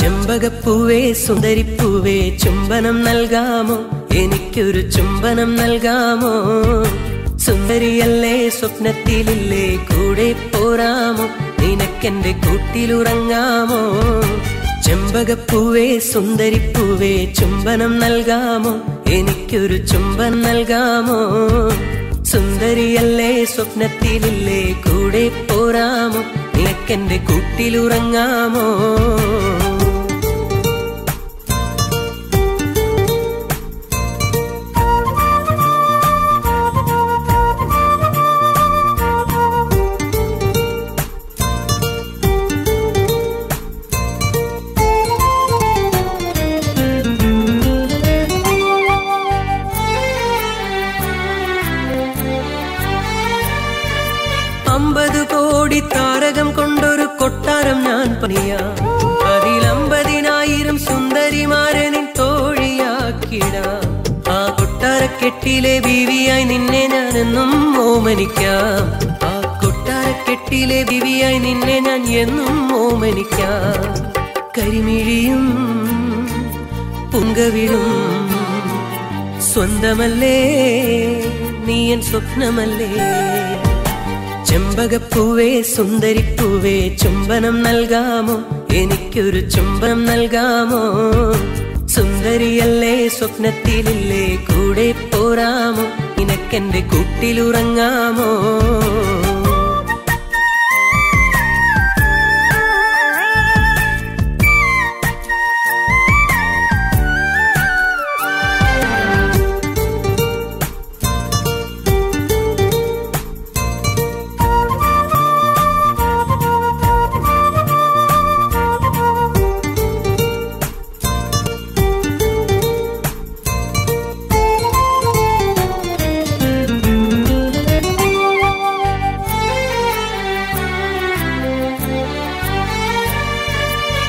ചെമ്പകപ്പൂവേ സുന്ദരിപ്പൂവേ ചുംബനം നൽകാമോ, എനിക്കൊരു ചുംബനം നൽകാമോ? സുന്ദരിയല്ലേ സ്വപ്നത്തിലില്ലേ കൂടെ പോരാമോ, നിനക്കെന്റെ കൂട്ടിലുറങ്ങാമോ? ചെമ്പകപ്പൂവേ സുന്ദരിപ്പൂവേ ചുംബനം നൽകാമോ, എനിക്കൊരു ചുംബനം നൽകാമോ? സുന്ദരിയല്ലേ സ്വപ്നത്തിലില്ലേ കൂടെ പോരാമോ, നിനക്കെന്റെ കൂട്ടിലുറങ്ങാമോ? കോടി താരകം കൊണ്ടൊരു കൊട്ടാരം ഞാൻ പണിയാം, അതിൽ 50,000 സുന്ദരിമാരെ നിൻ തോഴിയാക്കിടാം. ആ കൊട്ടാരക്കെട്ടിലെ ബീവിയായി നിന്നെ ഞാനെന്നും ഓമനിക്കാം, ആ കൊട്ടാരക്കെട്ടിലെ ബീവിയായി നിന്നെ ഞാൻ എന്നും ഓമനിക്കാം. കരിമിഴിയും പുങ്കവിഴും സ്വന്തമല്ലേ, നീ എൻ സ്വപ്നമല്ലേ? ചെമ്പകപ്പൂവേ സുന്ദരിപ്പൂവേ ചുംബനം നൽകാമോ, എനിക്കൊരു ചുംബനം നൽകാമോ? സുന്ദരിയല്ലേ സ്വപ്നത്തിലില്ലേ കൂടെ പോരാമോ, നിനക്കെന്റെ കൂട്ടിലുറങ്ങാമോ?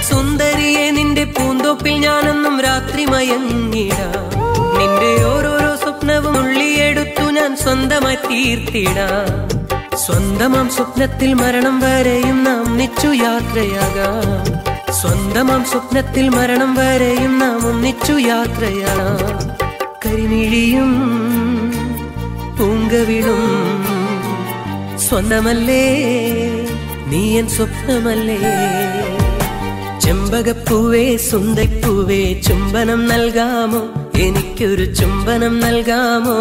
സുന്ദരിയെ നിന്റെ പൂന്തോപ്പിൽ ഞാനെന്നും രാത്രി മയങ്ങിടാം, നിന്റെ ഓരോരോ സ്വപ്നവും ഉള്ളിയെടുത്തു ഞാൻ സ്വന്തമായി തീർത്തിടാം. സ്വന്തമാം സ്വപ്നത്തിൽ മരണം വരെയും നാം ഒന്നിച്ചു യാത്രയാകാം, സ്വന്തമാം സ്വപ്നത്തിൽ മരണം വരെയും നാം ഒന്നിച്ചു യാത്രയാകാം. കരിമിഴിയും പൂങ്കവിളും സ്വന്തമല്ലേ, നീ എൻ സ്വപ്നമല്ലേ? ചെമ്പകപ്പൂവേ സുന്ദരിപ്പൂവേ ചുംബനം നൽകാമോ, എനിക്കൊരു ചുംബനം നൽകാമോ?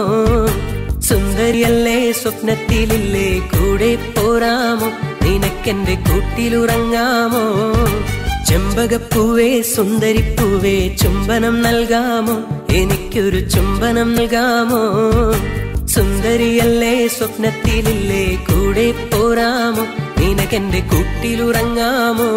സുന്ദരിയല്ലേ സ്വപ്നത്തിലില്ലേ കൂടെ പോരാമോ, നിനക്കെന്റെ കൂട്ടിലുറങ്ങാമോ? ചെമ്പകപ്പൂവേ സുന്ദരിപ്പൂവേ ചുംബനം നൽകാമോ, എനിക്കൊരു ചുംബനം നൽകാമോ? സുന്ദരിയല്ലേ സ്വപ്നത്തിലില്ലേ കൂടെ പോരാമോ, നിനക്കെന്റെ കൂട്ടിലുറങ്ങാമോ?